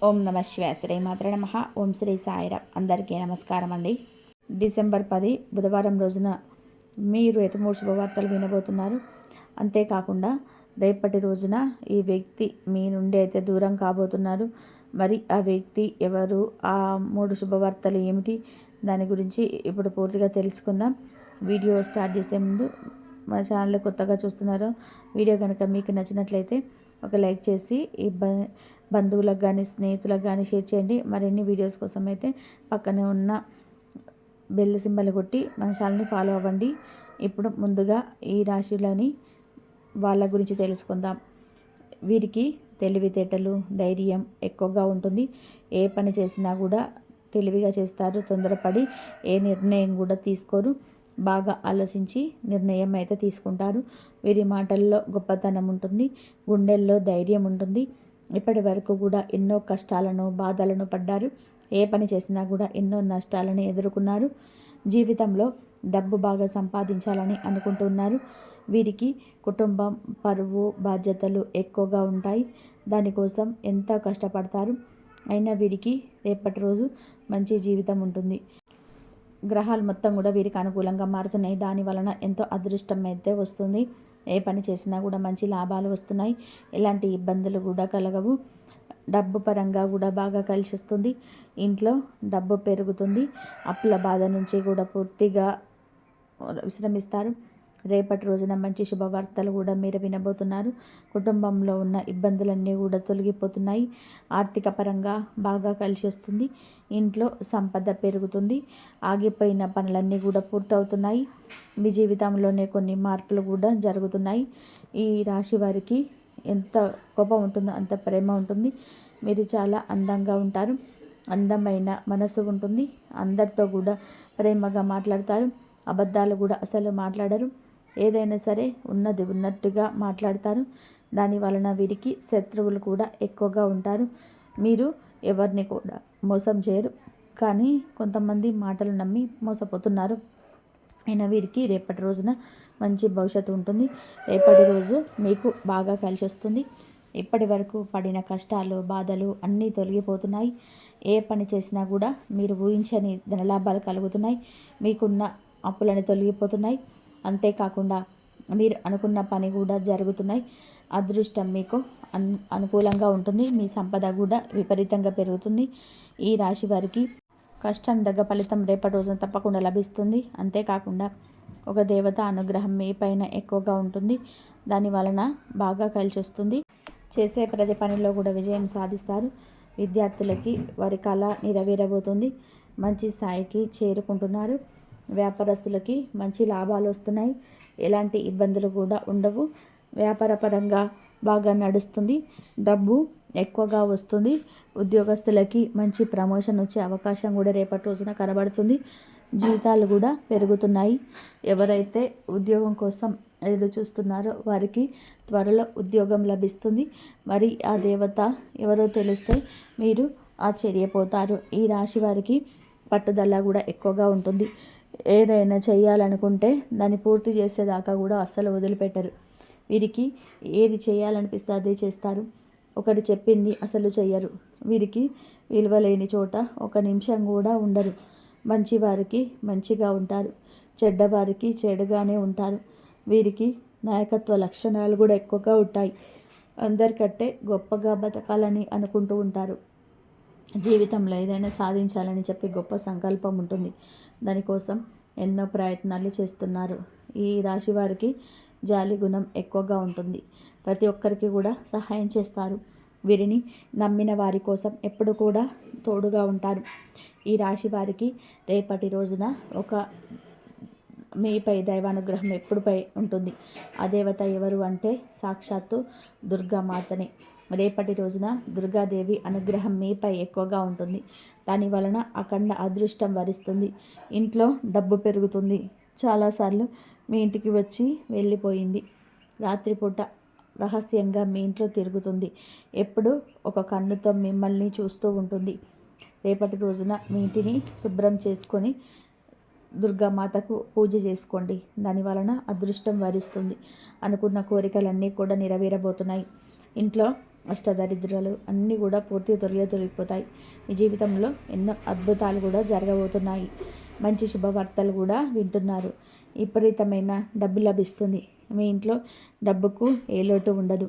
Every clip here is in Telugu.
ఓం నమ శివాయ. శ్రీ మాత్రే నమః. ఓం శ్రీ సాయిరామ్. అందరికీ నమస్కారం అండి. డిసెంబర్ 10 బుధవారం రోజున మీరు 3 శుభవార్తలు వినబోతున్నారు. అంతేకాకుండా రేపటి రోజున ఈ వ్యక్తి మీ నుండి అయితే దూరం కాబోతున్నారు. మరి ఆ వ్యక్తి ఎవరు, ఆ 3 శుభవార్తలు ఏమిటి, దాని గురించి ఇప్పుడు పూర్తిగా తెలుసుకుందాం. వీడియో స్టార్ట్ చేసే ముందు మన ఛానల్ కొత్తగా చూస్తున్నారో వీడియో కనుక మీకు నచ్చినట్లయితే ఒక లైక్ చేసి ఈ బంధువులకు కానీ స్నేహితులకు కానీ షేర్ చేయండి. మరిన్ని వీడియోస్ కోసం అయితే పక్కనే ఉన్న బెల్ సింబల్ కొట్టి మన ఛానల్ని ఫాలో అవ్వండి. ఇప్పుడు ముందుగా ఈ రాశిలోని వాళ్ళ గురించి తెలుసుకుందాం. వీరికి తెలివితేటలు, ధైర్యం ఎక్కువగా ఉంటుంది. ఏ పని చేసినా కూడా తెలివిగా చేస్తారు. తొందరపడి ఏ నిర్ణయం కూడా తీసుకోరు. బాగా ఆలోచించి నిర్ణయం అయితే తీసుకుంటారు. వీరి మాటల్లో గొప్పతనం ఉంటుంది. గుండెల్లో ధైర్యం ఉంటుంది. ఇప్పటి వరకు కూడా ఎన్నో కష్టాలను, బాధలను పడ్డారు. ఏ పని చేసినా కూడా ఎన్నో నష్టాలను ఎదుర్కొన్నారు. జీవితంలో డబ్బు బాగా సంపాదించాలని అనుకుంటున్నారు. వీరికి కుటుంబం, పరువు, బాధ్యతలు ఎక్కువగా ఉంటాయి. దానికోసం ఎంతో కష్టపడతారు. అయినా వీరికి రేపటి రోజు మంచి జీవితం ఉంటుంది. గ్రహాలు మొత్తం కూడా వీరికి అనుకూలంగా మారుతున్నాయి. దాని వలన ఎంతో అదృష్టం అయితే వస్తుంది. ఏ పని చేసినా కూడా మంచి లాభాలు వస్తున్నాయి. ఎలాంటి ఇబ్బందులు కూడా కలగవు. డబ్బు పరంగా కూడా బాగా కలిసి వస్తుంది. ఇంట్లో డబ్బు పెరుగుతుంది. అప్పుల బాధ నుంచి కూడా పూర్తిగా విశ్రమిస్తారు. రేపటి రోజున మంచి శుభవార్తలు కూడా మీరు వినబోతున్నారు. కుటుంబంలో ఉన్న ఇబ్బందులన్నీ కూడా తొలగిపోతున్నాయి. ఆర్థిక పరంగా బాగా కలిసి వస్తుంది. ఇంట్లో సంపద పెరుగుతుంది. ఆగిపోయిన పనులన్నీ కూడా పూర్తవుతున్నాయి. మీ జీవితంలోనే కొన్ని మార్పులు కూడా జరుగుతున్నాయి. ఈ రాశి వారికి ఎంత కోపం ఉంటుందో అంత ప్రేమ ఉంటుంది. మీరు చాలా అందంగా ఉంటారు. అందమైన మనసు ఉంటుంది. అందరితో కూడా ప్రేమగా మాట్లాడతారు. అబద్ధాలు కూడా అసలు మాట్లాడరు. ఏదైనా సరే ఉన్నది ఉన్నట్టుగా మాట్లాడతారు. దాని వలన వీరికి శత్రువులు కూడా ఎక్కువగా ఉంటారు. మీరు ఎవరిని కూడా మోసం చేయరు. కానీ కొంతమంది మాటలు నమ్మి మోసపోతున్నారు. అయినా వీరికి రేపటి రోజున మంచి భవిష్యత్తు ఉంటుంది. రేపటి రోజు మీకు బాగా కలిసి వస్తుంది. ఇప్పటి వరకు పడిన కష్టాలు, బాధలు అన్నీ తొలగిపోతున్నాయి. ఏ పని చేసినా కూడా మీరు ఊహించని ధనలాభాలు కలుగుతున్నాయి. మీకున్న అప్పులను తొలగిపోతున్నాయి. అంతేకాకుండా మీరు అనుకున్న పని కూడా జరుగుతున్నాయి. అదృష్టం మీకు అనుకూలంగా ఉంటుంది. మీ సంపద కూడా విపరీతంగా పెరుగుతుంది. ఈ రాశి వారికి కష్టం తగ్గ ఫలితం రేపటి రోజున తప్పకుండా లభిస్తుంది. అంతేకాకుండా ఒక దేవత అనుగ్రహం మీ పైన ఎక్కువగా ఉంటుంది. దాని వలన బాగా కలిసి వస్తుంది. చేసే ప్రతి పనిలో కూడా విజయం సాధిస్తారు. విద్యార్థులకి వారి కళ నెరవేరబోతుంది. మంచి స్థాయికి చేరుకుంటున్నారు. వ్యాపారస్తులకి మంచి లాభాలు వస్తున్నాయి. ఎలాంటి ఇబ్బందులు కూడా ఉండవు. వ్యాపారపరంగా బాగా నడుస్తుంది. డబ్బు ఎక్కువగా వస్తుంది. ఉద్యోగస్తులకి మంచి ప్రమోషన్ వచ్చే అవకాశం కూడా రేపటి రోజున కనబడుతుంది. జీతాలు కూడా పెరుగుతున్నాయి. ఎవరైతే ఉద్యోగం కోసం ఎదురు చూస్తున్నారో వారికి త్వరలో ఉద్యోగం లభిస్తుంది. మరి ఆ దేవత ఎవరో తెలిస్తే మీరు ఆశ్చర్యపోతారు. ఈ రాశి వారికి పట్టుదల కూడా ఎక్కువగా ఉంటుంది. ఏదైనా చేయాలనుకుంటే దాన్ని పూర్తి చేసేదాకా కూడా అస్సలు వదిలిపెట్టరు. వీరికి ఏది చేయాలనిపిస్తే అదే చేస్తారు. ఒకరు చెప్పింది అసలు చెయ్యరు. వీరికి విలువ లేని చోట ఒక నిమిషం కూడా ఉండరు. మంచివారికి మంచిగా ఉంటారు. చెడ్డవారికి చెడుగానే ఉంటారు. వీరికి నాయకత్వ లక్షణాలు కూడా ఎక్కువగా ఉంటాయి. అందరికంటే గొప్పగా బతకాలని అనుకుంటూ ఉంటారు. జీవితంలో ఏదైనా సాధించాలని చెప్పి గొప్ప సంకల్పం ఉంటుంది. దానికోసం ఎన్నో ప్రయత్నాలు చేస్తున్నారు. ఈ రాశి వారికి జాలి గుణం ఎక్కువగా ఉంటుంది. ప్రతి ఒక్కరికి కూడా సహాయం చేస్తారు. వీరిని నమ్మిన వారి కోసం ఎప్పుడు కూడా తోడుగా ఉంటారు. ఈ రాశి వారికి రేపటి రోజున ఒక మీపై దైవానుగ్రహం ఎప్పుడుపై ఉంటుంది. ఆ దేవత ఎవరు అంటే సాక్షాత్తు దుర్గామాతనే. రేపటి రోజున దుర్గాదేవి అనుగ్రహం మీపై ఎక్కువగా ఉంటుంది. దాని వలన అఖండ అదృష్టం వరిస్తుంది. ఇంట్లో డబ్బు పెరుగుతుంది. చాలాసార్లు మీ ఇంటికి వచ్చి వెళ్ళిపోయింది. రాత్రిపూట రహస్యంగా మీ ఇంట్లో తిరుగుతుంది. ఎప్పుడు ఒక కన్నుతో మిమ్మల్ని చూస్తూ ఉంటుంది. రేపటి రోజున మీ ఇంటిని శుభ్రం చేసుకొని దుర్గామాతకు పూజ చేసుకోండి. దాని వలన అదృష్టం వరిస్తుంది. అనుకున్న కోరికలన్నీ కూడా నెరవేరబోతున్నాయి. ఇంట్లో అష్టదరిద్రాలు అన్నీ కూడా పూర్తిగా తొలగిపోతాయి. మీ జీవితంలో ఎన్నో అద్భుతాలు కూడా జరగబోతున్నాయి. మంచి శుభవార్తలు కూడా వింటున్నారు. విపరీతమైన డబ్బు లభిస్తుంది. మీ ఇంట్లో డబ్బుకు ఏ లోటు ఉండదు.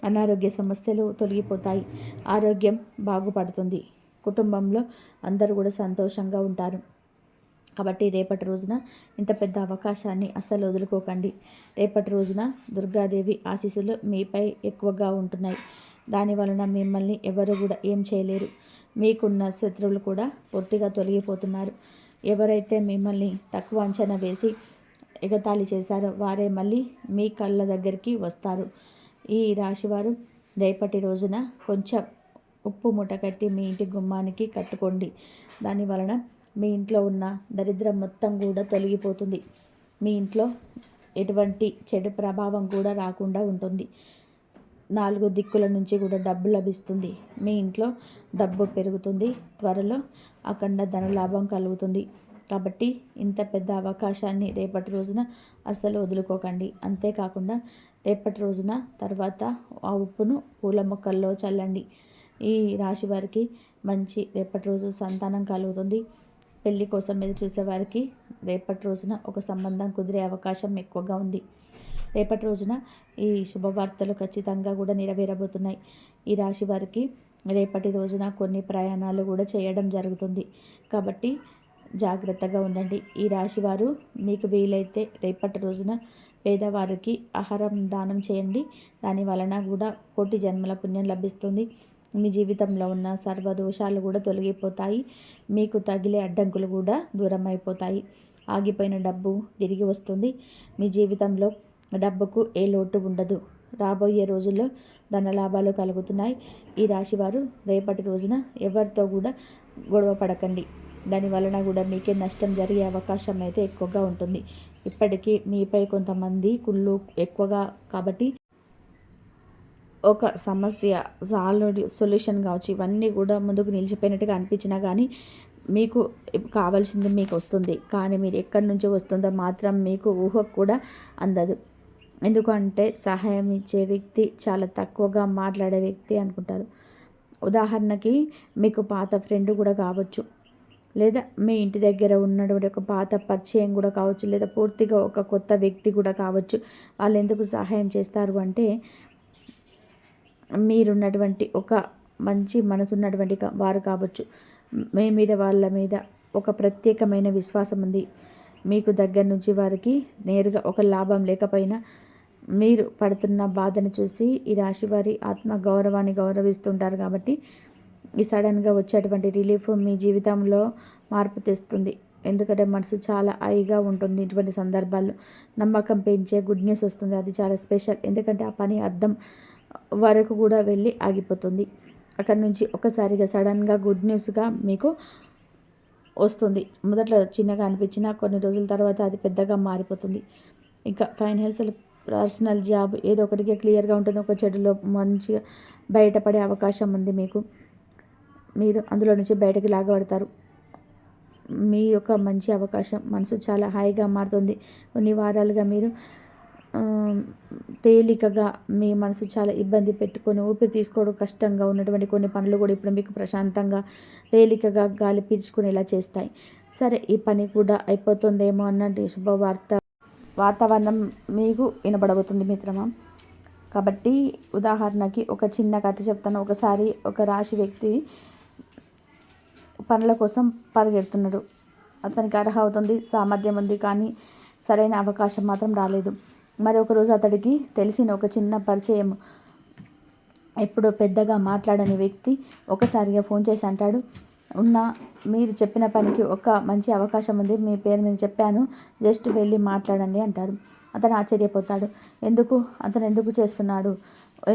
అనారోగ్య సమస్యలు తొలగిపోతాయి. ఆరోగ్యం బాగుపడుతుంది. కుటుంబంలో అందరూ కూడా సంతోషంగా ఉంటారు. కాబట్టి రేపటి రోజున ఇంత పెద్ద అవకాశాన్ని అస్సలు వదులుకోకండి. రేపటి రోజున దుర్గాదేవి ఆశీస్సులు మీపై ఎక్కువగా ఉంటున్నాయి. దాని వలన మిమ్మల్ని ఎవరు కూడా ఏం చేయలేరు. మీకున్న శత్రువులు కూడా పూర్తిగా తొలగిపోతున్నారు. ఎవరైతే మిమ్మల్ని తక్కువ అంచనా వేసి ఎగతాళి చేశారో వారే మళ్ళీ మీ కళ్ళ దగ్గరికి వస్తారు. ఈ రాశివారు రేపటి రోజున కొంచెం ఉప్పు మూట కట్టి మీ ఇంటి గుమ్మానికి కట్టుకోండి. దాని వలన మీ ఇంట్లో ఉన్న దరిద్రం మొత్తం కూడా తొలగిపోతుంది. మీ ఇంట్లో ఎటువంటి చెడు ప్రభావం కూడా రాకుండా ఉంటుంది. 4 దిక్కుల నుంచి కూడా డబ్బు లభిస్తుంది. మీ ఇంట్లో డబ్బు పెరుగుతుంది. త్వరలో అఖండ ధనలాభం కలుగుతుంది. కాబట్టి ఇంత పెద్ద అవకాశాన్ని రేపటి రోజున అస్సలు వదులుకోకండి. అంతేకాకుండా రేపటి రోజున తర్వాత ఆ ఉప్పును పూల మొక్కల్లో చల్లండి. ఈ రాశి వారికి మంచి రేపటి రోజు సంతానం కలుగుతుంది. పెళ్లి కోసం ఎదురు చూసేవారికి రేపటి రోజున ఒక సంబంధం కుదిరే అవకాశం ఎక్కువగా ఉంది. రేపటి రోజున ఈ శుభవార్తలు ఖచ్చితంగా కూడా నెరవేరబోతున్నాయి. ఈ రాశి వారికి రేపటి రోజున కొన్ని ప్రయాణాలు కూడా చేయడం జరుగుతుంది. కాబట్టి జాగ్రత్తగా ఉండండి. ఈ రాశివారు మీకు వీలైతే రేపటి రోజున పేదవారికి ఆహారం దానం చేయండి. దాని వలన కూడా కోటి జన్మల పుణ్యం లభిస్తుంది. మీ జీవితంలో ఉన్న సర్వదోషాలు కూడా తొలగిపోతాయి. మీకు తగిలే అడ్డంకులు కూడా దూరం అయిపోతాయి. ఆగిపోయిన డబ్బు తిరిగి వస్తుంది. మీ జీవితంలో డబ్బుకు ఏ లోటు ఉండదు. రాబోయే రోజుల్లో ధనలాభాలు కలుగుతున్నాయి. ఈ రాశివారు రేపటి రోజున ఎవరితో కూడా గొడవ పడకండి. దాని వలన కూడా మీకే నష్టం జరిగే అవకాశం అయితే ఎక్కువగా ఉంటుంది. ఇప్పటికీ మీపై కొంతమంది కుళ్ళు ఎక్కువగా కాబట్టి ఒక సమస్య సొల్యూషన్ కావచ్చు, ఇవన్నీ కూడా ముందుకు నిలిచిపోయినట్టుగా అనిపించినా కానీ మీకు కావాల్సింది మీకు వస్తుంది. కానీ మీరు ఎక్కడి నుంచి వస్తుందో మాత్రం మీకు ఊహకు కూడా అందదు. ఎందుకంటే సహాయం ఇచ్చే వ్యక్తి చాలా తక్కువగా మాట్లాడే వ్యక్తి అనుకుంటారు. ఉదాహరణకి మీకు పాత ఫ్రెండ్ కూడా కావచ్చు, లేదా మీ ఇంటి దగ్గర ఉన్నటువంటి ఒక పాత పరిచయం కూడా కావచ్చు, లేదా పూర్తిగా ఒక కొత్త వ్యక్తి కూడా కావచ్చు. వాళ్ళు ఎందుకు సహాయం చేస్తారు అంటే మీరున్నటువంటి ఒక మంచి మనసున్నటువంటి వారు కావచ్చు. మీ మీద వాళ్ళ మీద ఒక ప్రత్యేకమైన విశ్వాసం ఉంది. మీకు దగ్గర నుంచి వారికి నేరుగా ఒక లాభం లేకపోయినా మీరు పడుతున్న బాధను చూసి ఈ రాశి వారి ఆత్మ గౌరవాన్ని గౌరవిస్తుంటారు. కాబట్టి ఈ సడన్గా వచ్చేటువంటి రిలీఫ్ మీ జీవితంలో మార్పు తెస్తుంది. ఎందుకంటే మనసు చాలా హాయిగా ఉంటుంది. ఇటువంటి సందర్భాల్లో నమ్మకం పెంచే గుడ్ న్యూస్ వస్తుంది. అది చాలా స్పెషల్. ఎందుకంటే ఆ పని అర్థం వరకు కూడా వెళ్ళి ఆగిపోతుంది. అక్కడి నుంచి ఒకసారిగా సడన్గా గుడ్ న్యూస్గా మీకు వస్తుంది. మొదట్లో చిన్నగా అనిపించినా కొన్ని రోజుల తర్వాత అది పెద్దగా మారిపోతుంది. ఇంకా ఫైనాన్షియల్, పర్సనల్, జాబ్ ఏదో ఒకటిగా క్లియర్గా ఉంటుంది. ఒక చెడులో మంచిగా బయటపడే అవకాశం ఉంది మీకు. మీరు అందులో నుంచి బయటకు లాగబడతారు. మీ యొక్క మంచి అవకాశం మనసు చాలా హాయిగా మారుతుంది. కొన్ని వారాలుగా మీరు తేలికగా మీ మనసు చాలా ఇబ్బంది పెట్టుకొని ఊపిరి తీసుకోవడం కష్టంగా ఉన్నటువంటి కొన్ని పనులు కూడా ఇప్పుడు మీకు ప్రశాంతంగా తేలికగా గాలి పీల్చుకునేలా చేస్తాయి. సరే, ఈ పని కూడా అయిపోతుందేమో అన్నట్టు శుభవార్త వాతావరణం మీకు వినబడబోతుంది మిత్రమా. కాబట్టి ఉదాహరణకి ఒక చిన్న కథ చెప్తాను. ఒకసారి ఒక రాశి వ్యక్తి పనుల కోసం పరిగెడుతున్నాడు. అతనికి అర్హత అవుతుంది, సామర్థ్యం ఉంది, కానీ సరైన అవకాశం మాత్రం రాలేదు. మరి ఒకరోజు అతడికి తెలిసిన ఒక చిన్న పరిచయం, ఎప్పుడు పెద్దగా మాట్లాడని వ్యక్తి ఒకసారిగా ఫోన్ చేసి అంటాడు, మీరు చెప్పిన పనికి ఒక మంచి అవకాశం ఉంది, మీ పేరు మీద చెప్పాను, జస్ట్ వెళ్ళి మాట్లాడండి అంటాడు. అతను ఆశ్చర్యపోతాడు. అతను ఎందుకు చేస్తున్నాడు,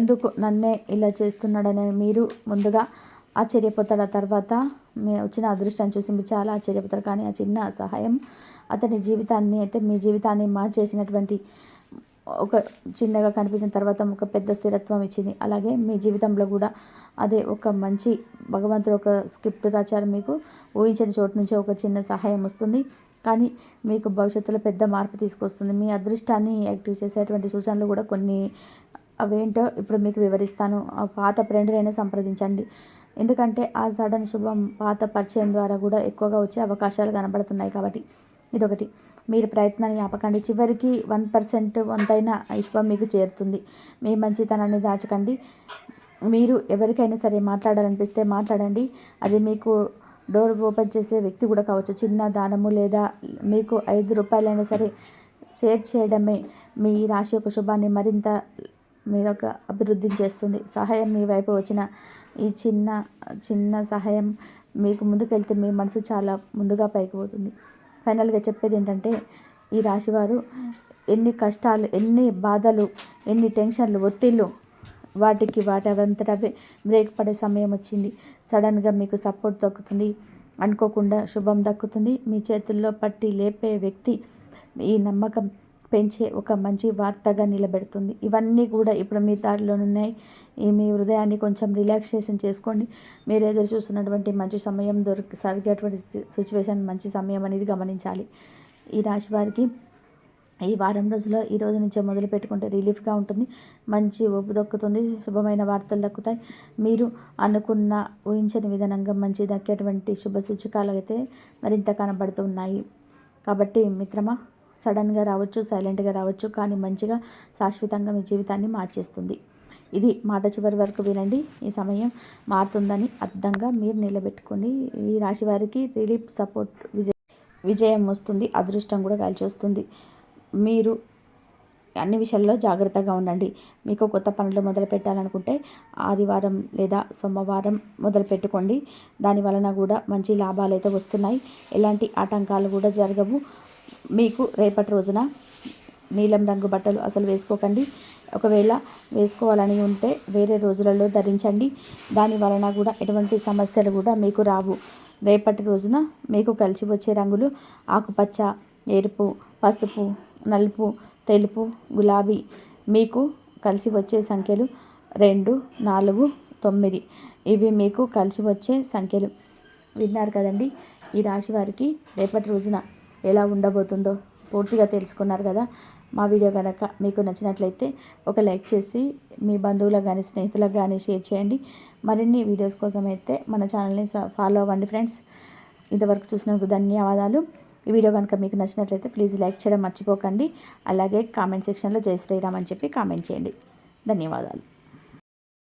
ఎందుకు నన్నే ఇలా చేస్తున్నాడని మీరు ముందుగా ఆశ్చర్యపోతాడు. ఆ తర్వాత వచ్చిన అదృష్టాన్ని చూసి మీరు చాలా ఆశ్చర్యపోతారు. కానీ ఆ చిన్న సహాయం అతని జీవితాన్ని అయితే మీ జీవితాన్ని మార్చేసినటువంటి ఒక చిన్నగా కనిపించిన తర్వాత ఒక పెద్ద స్థిరత్వం ఇచ్చింది. అలాగే మీ జీవితంలో కూడా అదే ఒక మంచి భగవంతుడు ఒక స్క్రిప్ట్ రాచారు. మీకు ఊహించని చోటు నుంచి ఒక చిన్న సహాయం వస్తుంది, కానీ మీకు భవిష్యత్తులో పెద్ద మార్పు తీసుకొస్తుంది. మీ అదృష్టాన్ని యాక్టివ్ చేసేటువంటి సూచనలు కూడా కొన్ని అవేంటో ఇప్పుడు మీకు వివరిస్తాను. ఆ పాత ఫ్రెండ్‌నైనా సంప్రదించండి. ఎందుకంటే ఆ సడన్ శుభం పాత పరిచయం ద్వారా కూడా ఎక్కువగా వచ్చే అవకాశాలు కనబడుతున్నాయి కాబట్టి. ఇదొకటి. మీరు ప్రయత్నాన్ని ఆపకండి. చివరికి 1% వంతైనా ఈ శుభం మీకు చేరుతుంది. మీ మంచితనాన్ని దాచకండి. మీరు ఎవరికైనా సరే మాట్లాడాలనిపిస్తే మాట్లాడండి. అది మీకు డోర్ ఓపెన్ చేసే వ్యక్తి కూడా కావచ్చు. చిన్న దానము లేదా మీకు ₹5 సరే షేర్ చేయడమే మీ రాశి యొక్క శుభాన్ని మరింత మీరొక అభివృద్ధిని చేస్తుంది. సహాయం మీ వైపు వచ్చిన ఈ చిన్న సహాయం మీకు ముందుకెళ్తే మీ మనసు చాలా ముందుగా పైకి పోతుంది. ఫైనల్గా చెప్పేది ఏంటంటే, ఈ రాశివారు ఎన్ని కష్టాలు, ఎన్ని బాధలు, ఎన్ని టెన్షన్లు, ఒత్తిళ్ళు వాటి అవంతటవే బ్రేక్ పడే సమయం వచ్చింది. సడన్గా మీకు సపోర్ట్ దక్కుతుంది. అనుకోకుండా శుభం దక్కుతుంది. మీ చేతుల్లో పట్టి లేపే వ్యక్తి ఈ నమ్మకం పెంచే ఒక మంచి వార్తగా నిలబెడుతుంది. ఇవన్నీ కూడా ఇప్పుడు మీ దారిలోనున్నాయి. మీ హృదయాన్ని కొంచెం రిలాక్సేషన్ చేసుకోండి. మీరు ఎదురు చూస్తున్నటువంటి మంచి సమయం సాగేటువంటి సిచ్యువేషన్ మంచి సమయం అనేది గమనించాలి. ఈ రాశి వారికి ఈ వారం రోజుల్లో ఈ రోజు నుంచే మొదలు పెట్టుకుంటే రిలీఫ్గా ఉంటుంది. మంచి ఊపు దక్కుతుంది. శుభమైన వార్తలు దక్కుతాయి. మీరు అనుకున్న ఊహించని విధానంగా మంచి దక్కేటువంటి శుభ సూచకాలు అయితే మరింత కనబడుతూ ఉన్నాయి. కాబట్టి మిత్రమా, సడన్గా రావచ్చు, సైలెంట్గా రావచ్చు, కానీ మంచిగా శాశ్వతంగా మీ జీవితాన్ని మార్చేస్తుంది. ఇది మాట చివరి వరకు వినండి. ఈ సమయం మారుతుందని అర్థంగా మీరు నిలబెట్టుకోండి. ఈ రాశి వారికి రిలీఫ్, సపోర్ట్, విజయం వస్తుంది. అదృష్టం కూడా కలిసి వస్తుంది. మీరు అన్ని విషయాల్లో జాగ్రత్తగా ఉండండి. మీకు కొత్త పనులు మొదలు పెట్టాలనుకుంటే ఆదివారం లేదా సోమవారం మొదలు పెట్టుకోండి. దాని వలన కూడా మంచి లాభాలు అయితే వస్తున్నాయి. ఎలాంటి ఆటంకాలు కూడా జరగవు. మీకు రేపటి రోజున నీలం రంగు బట్టలు అసలు వేసుకోకండి. ఒకవేళ వేసుకోవాలని ఉంటే వేరే రోజులలో ధరించండి. దాని వలన కూడా ఎటువంటి సమస్యలు కూడా మీకు రావు. రేపటి రోజున మీకు కలిసి వచ్చే రంగులు ఆకుపచ్చ, ఎరుపు, పసుపు, నలుపు, తెలుపు, గులాబీ. మీకు కలిసి వచ్చే సంఖ్యలు 2, 4, 9. ఇవి మీకు కలిసి వచ్చే సంఖ్యలు. విన్నారు కదండి, ఈ రాశి వారికి రేపటి రోజున ఎలా ఉండబోతుందో పూర్తిగా తెలుసుకున్నారు కదా. మా వీడియో కనుక మీకు నచ్చినట్లయితే ఒక లైక్ చేసి మీ బంధువులకు కానీ స్నేహితులకు కానీ షేర్ చేయండి. మరిన్ని వీడియోస్ కోసం అయితే మన ఛానల్ని ఫాలో అవ్వండి ఫ్రెండ్స్. ఇంతవరకు చూసినందుకు ధన్యవాదాలు. ఈ వీడియో కనుక మీకు నచ్చినట్లయితే ప్లీజ్ లైక్ చేయడం మర్చిపోకండి. అలాగే కామెంట్ సెక్షన్లో జై శ్రీరామ్ అని చెప్పి కామెంట్ చేయండి. ధన్యవాదాలు.